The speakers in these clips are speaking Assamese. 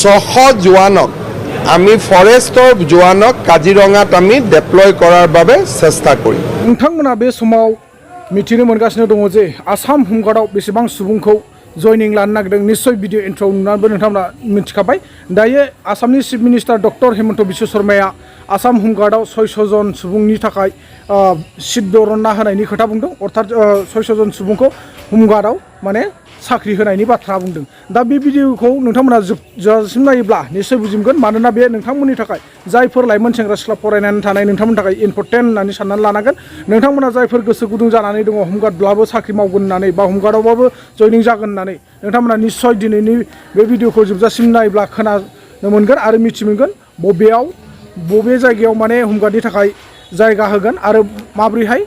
600 জোৱানক আমি ফৰেষ্টৰ জোৱানক কাজিৰঙাত আমি ডেপ্লয় কৰাৰ বাবে চেষ্টা কৰিম। नोंथांमोना बे समाव मिथिनो मोनगासिनो दङ जे आसाम होमगार्डआव बेसेबां सुबुंखौ जयनिं लानो नागिरदों निश्चय भिडिअ इन्ट्र'आव नुनानैबो नोंथांमोना मिथिखाबाय। दायो आसामनि chief minister doctor Himanta Biswa शर्माया आसाम होमगार्डआव 600 जन सुबुंनि थाखाय सिट बरनना होनायनि खोथा बुंदों। अर्थात 600 जन सुबुंखौ होमगार्डआव माने साख्रि होनायनि बाथ्रा बुंदों। दा बे भिडिअखौ नोंथांमोना जोबजासिम नायोब्ला निश्चय बुजिमोनगोन। मानोना बे नोंथांमोननि थाखाय जायफोर लाइमोन सेंग्रा सिख्ला फरायनानै थानाय नोंथांमोननि थाखाय इम्परटेन्ट होननानै साननानै लानांगोन। नोंथांमोना जायफोर गोसो गुदुं जानानै दङ होमगार्डब्लाबो साख्रि मावगोन होननानै बा होमगार्डआवबाबो जयनिं जागोन होननानै नोंथांमोना निश्चय दिनैनि बे भिडिअखौ जोबजासिम नायोब्ला खोनानो मोनगोन आरो मिथि मोनगोन बबे जायगायाव माने होमगार्डनि थाखाय जायगा होगोन आरो माबोरैहाय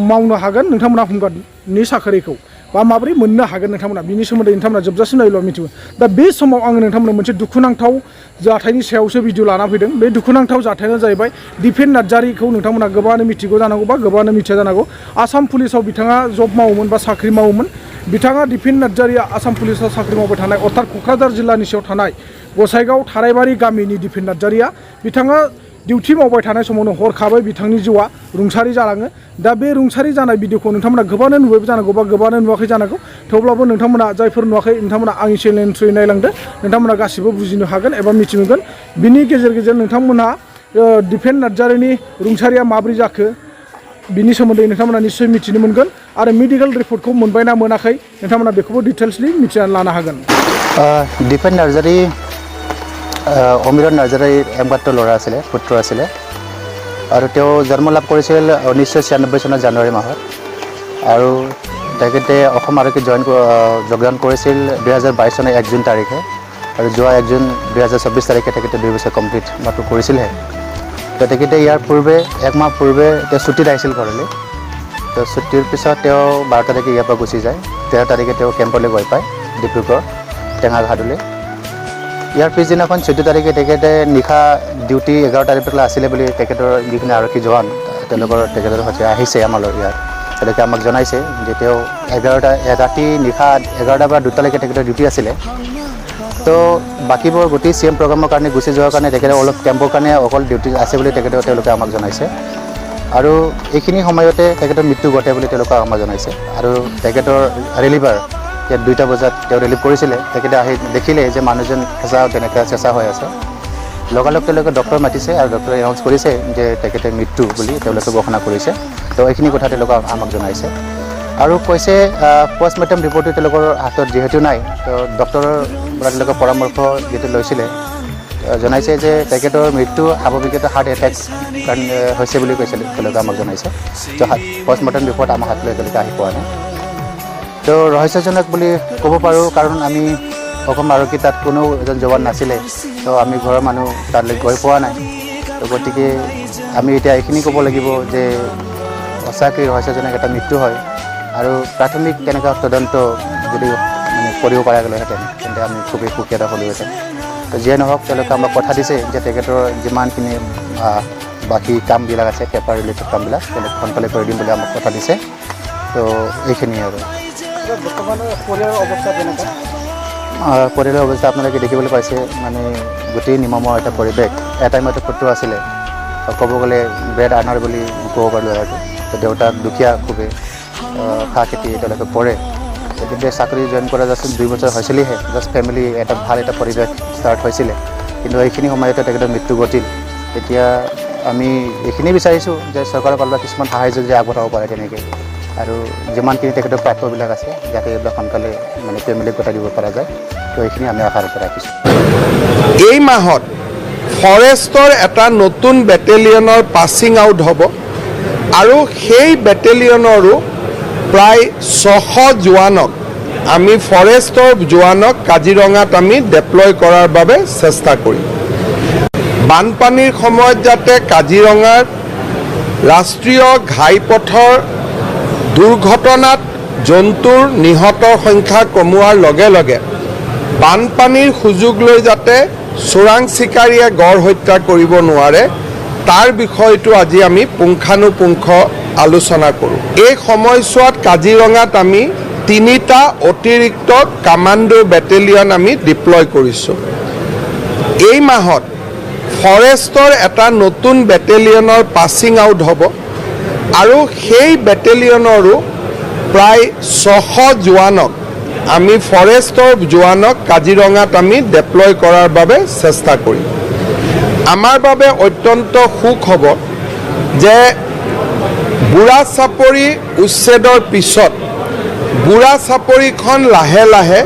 मावनो हागोन नोंथांमोना होमगार्डनि साख्रिखौ बा माबोरै मोननो हागोन नोंथांमोना बिनि सोमोन्दै नोंथांमोना जोबजासिम नायोब्ला मिथिगोन। दा बे समाव आङो नोंथांमोननो मोनसे दुखुनांथाव जाथायनि सायावसो भिडिअ लाना फैदों। बे दुखुनांथाव जाथायानो जाहैबाय दिपेन नार्जारिखौ नोंथांमोना गोबाङानो मिथिगौ जानांगौ बा गोबाङानो मिथिया जानांगौ। आसाम पुलिसाव बिथाङा जब मावोमोन बा साख्रि मावोमोन। बिथाङा दिपेन नार्जारिया आसाम पुलिसाव साख्रि मावबाय थानाय अर्थात क'क्राझार जिल्लानि सिङाव थानाय गसाइगाव थारायबारि गामिनि दिपेन नार्जारिया बिथाङा डिउटि मावबाय थानाय समावनो हरखाबै बिथांनि जिउआ रुंसारि जालाङो। दा बे रुंसारि जानाय भिडिअखौ नोंथांमोना गोबाङानो नुबाय जानांगौ बा गोबाङानो नुवाखै जानांगौ। थेवब्लाबो नोंथांमोना जायफोर नुवाखै नोंथांमोना आंनि चेनेलनि थ्रुयै नायलांदो। नोंथांमोना गासिबो बुजिनो हागोन एबा मिथि मोनगोन। बिनि गेजेर नोंथांमोनहा दिपेन नार्जारिनि रुंसारिया माबोरै जाखो बिनि सोमोन्दै नोंथांमोना निश्चय मिथिनो मोनगोन आरो मेडिकेल रिपर्टखौ मोनबायना मोनाखै नोंथांमोना बेखौबो डिटेल्सलि मिथिनानै लानो हागोन। दिपेन नार्जारि অমিৰণ নাৰ্জাৰীৰ একমাত্ৰ ল'ৰা আছিলে, পুত্ৰ আছিলে আৰু তেওঁ জন্ম লাভ কৰিছিল 1996 চনৰ জানুৱাৰী মাহত আৰু তেখেতে অসম আৰক্ষীত যোগদান কৰিছিল 2022 চনৰ 1 জুন তাৰিখে আৰু যোৱা 1 জুন 2024 তাৰিখে তেখেতে 2 বছৰ কমপ্লিট মাত্ৰ কৰিছিলহে। তো তেখেতে ইয়াৰ পূৰ্বে 1 মাহ পূৰ্বে তেওঁ ছুটীত আহিছিল ঘৰলৈ। তো ছুটীৰ পিছত তেওঁ 12 তাৰিখে ইয়াৰ পৰা গুচি যায়। 13 তাৰিখে তেওঁ কেম্পলৈ গৈ পায় ডিব্ৰুগড় টেঙাঘাটলৈ। ইয়াৰ পিছদিনাখন 14 তাৰিখে তেখেতে নিশা ডিউটি 11 তাৰিখলৈ আছিলে বুলি তেখেতৰ যিখিনি আৰক্ষী জোৱান তেখেতৰ সৈতে আহিছে আমালৈ ইয়াত। তেওঁলোকে আমাক জনাইছে যে তেওঁ ৰাতি নিশা 11টাৰ পৰা 2টালৈকে তেখেতৰ ডিউটি আছিলে। তো বাকীবোৰ গোটেই CM প্ৰগ্ৰামৰ কাৰণে গুচি যোৱাৰ কাৰণে তেখেতে অলপ কেম্পৰ কাৰণে অকল ডিউটি আছে বুলি তেওঁলোকে আমাক জনাইছে আৰু এইখিনি সময়তে তেখেতৰ মৃত্যু ঘটে বুলি তেওঁলোকে আমাক জনাইছে। আৰু তেখেতৰ ৰিলিভাৰ ইয়াত 2টা বজাত তেওঁ ৰিলিভ কৰিছিলে। তেখেতে আহি দেখিলে যে মানুহজন তেনেকৈ চেঁচা হৈ আছে। লগালগ তেওঁলোকে ডক্টৰ মাতিছে আৰু ডক্টৰে এনাউন্স কৰিছে যে তেখেতে মৃত্যু বুলি তেওঁলোকে ঘোষণা কৰিছে। তো এইখিনি কথা তেওঁলোকে আমাক জনাইছে আৰু কৈছে পষ্টমৰ্টেম ৰিপৰ্টটো তেওঁলোকৰ হাতত যিহেতু নাই, তো ডক্টৰৰ পৰা তেওঁলোকে পৰামৰ্শ যিটো লৈছিলে জনাইছে যে তেখেতৰ মৃত্যু স্বাভাৱিকতে হাৰ্ট এটেক হৈছে বুলি কৈছিলে তেওঁলোকে আমাক জনাইছে। তো পষ্টমৰ্টেম ৰিপৰ্ট আমাৰ হাতলৈ তেওঁলোকে আহি পোৱা নাই। তো ৰহস্যজনক বুলি ক'ব পাৰোঁ কাৰণ আমি অসম আৰক্ষী তাত কোনো এজন জৱান নাছিলে। তো আমি ঘৰৰ মানুহ তালৈ গৈ পোৱা নাই। তো গতিকে আমি এতিয়া এইখিনি ক'ব লাগিব যে সঁচাকৈ ৰহস্যজনক এটা মৃত্যু হয় আৰু প্ৰাথমিক তেনেকুৱা তদন্ত যদি মানে কৰিব পৰা গ'লেহেঁতেন তেন্তে আমি খুবেই সুখী হ'লোহেঁতেন। তো যিয়ে নহওক তেওঁলোকে আমাক কথা দিছে যে তেখেতৰ যিমানখিনি বাকী কামবিলাক আছে পেপাৰ ৰিলেটেড কামবিলাক তেওঁলোকে সোনকালে কৰি দিম বুলি আমাক কথা দিছে। তো এইখিনিয়ে আৰু পৰিয়ালৰ অৱস্থা আপোনালোকে দেখিবলৈ পাইছে। মানে গোটেই নিৰ্মমৰ এটা পৰিৱেশ। এটা টাইমতে পুত্ৰ আছিলে, ক'ব গ'লে ব্ৰেড আৰ্নাৰ বুলি ক'ব পাৰোঁ আৰু। তো দেউতাক দুখীয়া খুবেই, খা খেতি তেওঁলোকে কৰে। তেখেতে চাকৰি জইন কৰা জাষ্ট 2 বছৰ হৈছিলেহে, জাষ্ট ফেমিলি এটা ভাল এটা পৰিৱেশ ষ্টাৰ্ট হৈছিলে। কিন্তু এইখিনি সময়তে তেখেতৰ মৃত্যু ঘটিল। এতিয়া আমি এইখিনি বিচাৰিছোঁ যে চৰকাৰৰ ফালৰ পৰা কিছুমান সাহায্য যদি আগবঢ়াব পাৰে তেনেকৈ আৰু যিমানখিনি তেখেতৰ প্ৰাপ্যবিলাক আছে যাতে এইবিলাক সোনকালে মানে ফেমিলিক গতাই দিব পৰা যায়। তো এইখিনি আমি আশা ৰাখিছোঁ। এই মাহত ফৰেষ্টৰ এটা নতুন বেটেলিয়নৰ পাছিং আউট হ'ব আৰু সেই বেটেলিয়নৰো প্ৰায় 600 জোৱানক আমি ফৰেষ্টৰ জোৱানক কাজিৰঙাত আমি ডেপ্লয় কৰাৰ বাবে চেষ্টা কৰিম। বানপানীৰ সময়ত যাতে কাজিৰঙাৰ ৰাষ্ট্ৰীয় ঘাইপথৰ দুৰ্ঘটনাত জন্তুৰ নিহতৰ সংখ্যা কমোৱাৰ লগে লগে বানপানীৰ সুযোগ লৈ যাতে চোৰাং চিকাৰীয়ে গড় হত্যা কৰিব নোৱাৰে তাৰ বিষয়টো আজি আমি পুংখানুপুংখ আলোচনা কৰোঁ। এই সময়ছোৱাত কাজিৰঙাত আমি 3টা অতিৰিক্ত কামাণ্ডো বেটেলিয়ন আমি ডিপ্লয় কৰিছোঁ। এই মাহত ফৰেষ্টৰ এটা নতুন বেটেলিয়নৰ পাছিং আউট হ'ব আৰু সেই বেটেলিয়নৰো প্ৰায় 600 জোৱানক আমি ফৰেষ্টৰ জোৱানক কাজিৰঙাত আমি ডেপ্লয় কৰাৰ বাবে চেষ্টা কৰিম। আমাৰ বাবে অত্যন্ত সুখ হ'ব যে বুঢ়া চাপৰি উচ্ছেদৰ পিছত বুঢ়া চাপৰিখন লাহে লাহে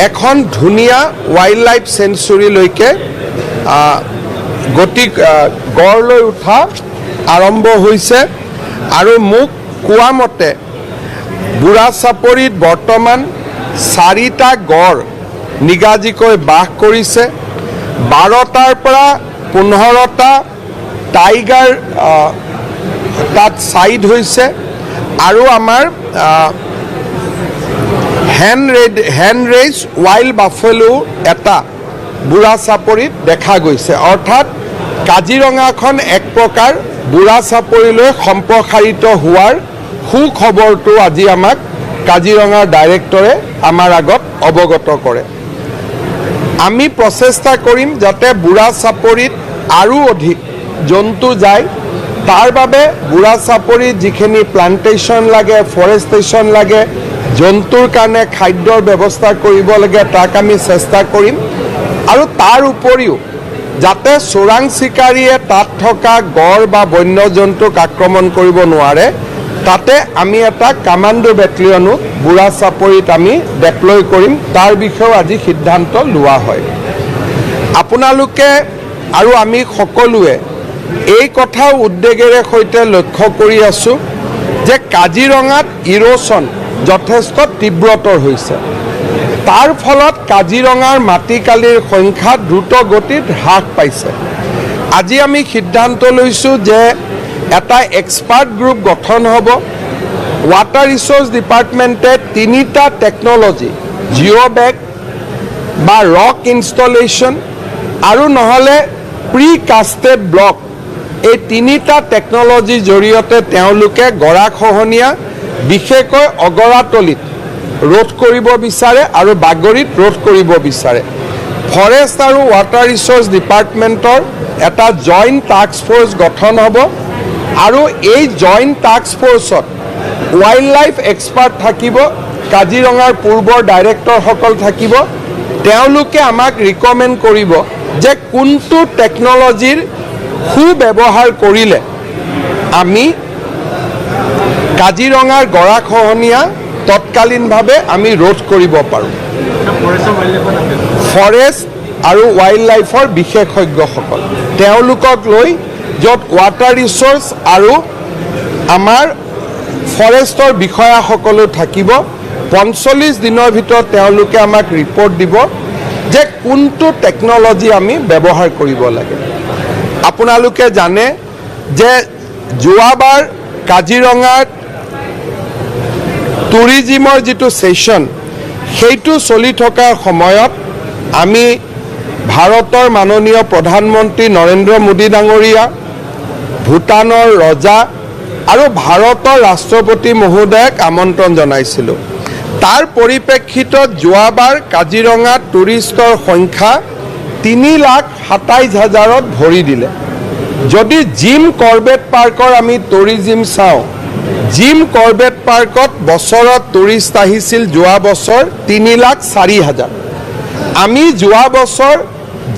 এখন ধুনীয়া ৱাইল্ড লাইফ চেঞ্চুৰীলৈকে গঢ় লৈ উঠা আৰম্ভ হৈছে আৰু মোক কোৱা মতে বুঢ়া চাপৰিত বৰ্তমান 4টা গড় নিগাজিকৈ বাস কৰিছে, 12টাৰ পৰা 15টা টাইগাৰ তাত চাইড হৈছে আৰু আমাৰ হেণ্ড ৰেইজ ৱাইল্ড বাফেলো এটা বুঢ়া চাপৰিত দেখা গৈছে। অৰ্থাৎ কাজিৰঙাখন এক প্ৰকাৰ বুঢ়া চাপৰিলৈ সম্প্ৰসাৰিত হোৱাৰ সুখবৰটো আজি আমাক কাজিৰঙাৰ ডাইৰেক্টৰে আমাৰ আগত অৱগত কৰে। আমি প্ৰচেষ্টা কৰিম যাতে বুঢ়া চাপৰিত আৰু অধিক জন্তু যায়, তাৰ বাবে বুঢ়া চাপৰিত যিখিনি প্লান্টেশ্যন লাগে, ফৰেষ্টেশ্যন লাগে, জন্তুৰ কাৰণে খাদ্যৰ ব্যৱস্থা কৰিব লাগে, তাক আমি চেষ্টা কৰিম। আৰু তাৰ উপৰিও যাতে চোৰাং চিকাৰীয়ে তাত থকা গড় বা বন্যজন্তুক আক্ৰমণ কৰিব নোৱাৰে, তাতে আমি এটা কামাণ্ডো বেটেলিয়নো বুঢ়া চাপৰিত আমি ডেপ্লয় কৰিম। তাৰ বিষয়েও আজি সিদ্ধান্ত লোৱা হয়। আপোনালোকে আৰু আমি সকলোৱে এই কথা উদ্বেগেৰে সৈতে লক্ষ্য কৰি আছোঁ যে কাজিৰঙাত ইৰোশ্যন যথেষ্ট তীব্ৰতৰ হৈছে। তাৰ ফলত কাজিৰঙাৰ মাটিকালিৰ সংখ্যা দ্ৰুত গতিত হ্ৰাস পাইছে। আজি আমি সিদ্ধান্ত লৈছোঁ যে এটা এক্সপাৰ্ট গ্ৰুপ গঠন হ'ব। ৱাটাৰ ৰিচোৰ্চ ডিপাৰ্টমেণ্টে 3টা টেকন'লজি, জিঅ' বেগ বা ৰক ইনষ্টলেশ্যন আৰু নহ'লে প্ৰি কাষ্টেড ব্লক, এই 3টা টেকন'লজিৰ জৰিয়তে তেওঁলোকে গৰাখহনীয়া বিশেষকৈ অগৰাতলিত ৰোধ কৰিব বিচাৰে আৰু বাগৰিত ৰোধ কৰিব বিচাৰে। ফৰেষ্ট আৰু ৱাটাৰ ৰিচোৰ্চ ডিপাৰ্টমেণ্টৰ এটা জইণ্ট টাস্ক ফ'ৰ্চ গঠন হ'ব আৰু এই জইণ্ট টাস্ক ফ'ৰ্চত ৱাইল্ড লাইফ এক্সপাৰ্ট থাকিব, কাজিৰঙাৰ পূৰ্বৰ ডাইৰেক্টৰসকল থাকিব। তেওঁলোকে আমাক ৰিকমেণ্ড কৰিব যে কোনটো টেকন'লজিৰ সুব্যৱহাৰ কৰিলে আমি কাজিৰঙাৰ গৰাখহনীয়া তৎকালীনভাৱে আমি ৰোধ কৰিব পাৰোঁ। ফৰেষ্ট আৰু ৱাইল্ড লাইফৰ বিশেষজ্ঞসকল তেওঁলোকক লৈ, য'ত ৱাটাৰ ৰিচোৰ্চ আৰু আমাৰ ফৰেষ্টৰ বিষয়াসকলো থাকিব। 45 দিনৰ ভিতৰত তেওঁলোকে আমাক ৰিপৰ্ট দিব যে কোনটো টেকন'লজি আমি ব্যৱহাৰ কৰিব লাগে। আপোনালোকে জানে যে যোৱাবাৰ কাজিৰঙাত টুৰিজিমৰ যিটো ছেশ্যন, সেইটো চলি থকাৰ সময়ত আমি ভাৰতৰ মাননীয় প্ৰধানমন্ত্ৰী নৰেন্দ্ৰ মোদী ডাঙৰীয়া, ভূটানৰ ৰজা আৰু ভাৰতৰ ৰাষ্ট্ৰপতি মহোদয়ক আমন্ত্ৰণ জনাইছিলোঁ। তাৰ পৰিপ্ৰেক্ষিতত যোৱাবাৰ কাজিৰঙাত টুৰিষ্টৰ সংখ্যা 3,27,000ত ভৰি দিলে। যদি জিম কৰবেট পাৰ্কৰ আমি টুৰিজিম চাওঁ, জিম কৰবেট পাৰ্কত বছৰত টুৰিষ্ট আহিছিল যোৱা বছৰ 3,04,000। আমি যোৱা বছৰ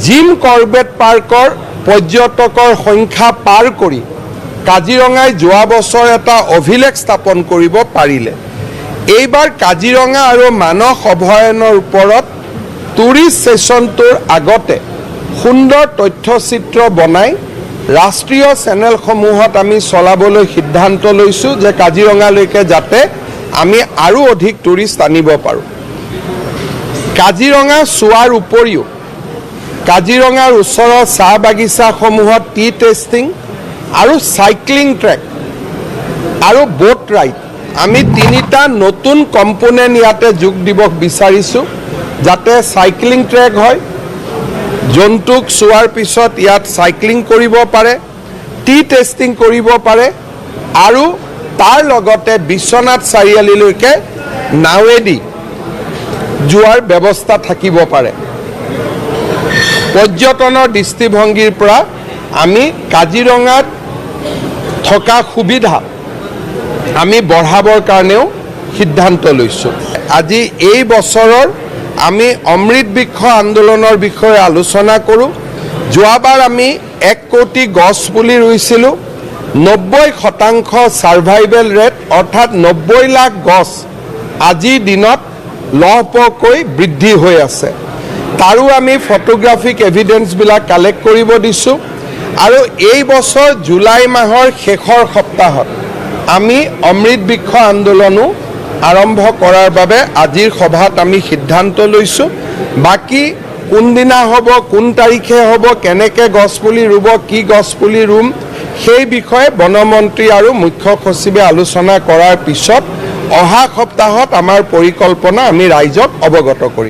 জিম কৰবেট পাৰ্কৰ পৰ্যটকৰ সংখ্যা পাৰ কৰি কাজিৰঙাই যোৱা বছৰ এটা অভিলেখ স্থাপন কৰিব পাৰিলে। এইবাৰ কাজিৰঙা আৰু মানস অভয়াৰণ্যৰ ওপৰত টুৰিষ্ট ছেশ্যনটোৰ আগতে সুন্দৰ তথ্যচিত্ৰ বনাই ৰাষ্ট্ৰীয় চেনেলসমূহত আমি চলাবলৈ সিদ্ধান্ত লৈছোঁ যে কাজিৰঙালৈকে যাতে আমি আৰু অধিক টুৰিষ্ট আনিব পাৰোঁ। কাজিৰঙা চোৱাৰ উপৰিও কাজিৰঙাৰ ওচৰৰ চাহ বাগিচাসমূহত টি টেষ্টিং আৰু চাইক্লিং ট্ৰেক আৰু বোট ৰাইড, আমি 3টা নতুন কম্পোনেণ্ট ইয়াতে যোগ দিব বিচাৰিছোঁ যাতে চাইক্লিং ট্ৰেক হয়, জন্তুক চোৱাৰ পিছত ইয়াত চাইক্লিং কৰিব পাৰে, টি টেষ্টিং কৰিব পাৰে আৰু তাৰ লগতে বিশ্বনাথ চাৰিআলিলৈকে নাৱেদি যোৱাৰ ব্যৱস্থা থাকিব পাৰে। পৰ্যটনৰ দৃষ্টিভংগীৰ পৰা আমি কাজিৰঙাত থকা সুবিধা আমি বঢ়াবৰ কাৰণেও সিদ্ধান্ত লৈছোঁ। আজি এই বছৰৰ আমি অমৃত বৃক্ষ আন্দোলনৰ বিষয়ে আলোচনা কৰোঁ। যোৱাবাৰ আমি 1 কোটি গছ পুলি ৰুইছিলোঁ। 90% ছাৰ্ভাইভেল ৰেট অৰ্থাৎ 90 লাখ গছ আজিৰ দিনত লহপহকৈ বৃদ্ধি হৈ আছে। তাৰো আমি ফটোগ্ৰাফিক এভিডেন্সবিলাক কালেক্ট কৰিব দিছোঁ। আৰু এই বছৰ জুলাই মাহৰ শেষৰ সপ্তাহত আমি অমৃত বৃক্ষ আন্দোলনো আৰম্ভ কৰাৰ বাবে আজিৰ সভাত আমি সিদ্ধান্ত লৈছোঁ। বাকী কোনদিনা হ'ব, কোন তাৰিখে হ'ব, কেনেকৈ গছপুলি ৰুব, কি গছপুলি ৰুম, সেই বিষয়ে বনমন্ত্ৰী আৰু মুখ্য সচিবে আলোচনা কৰাৰ পিছত অহা সপ্তাহত আমাৰ পৰিকল্পনা আমি ৰাইজক অৱগত কৰিম।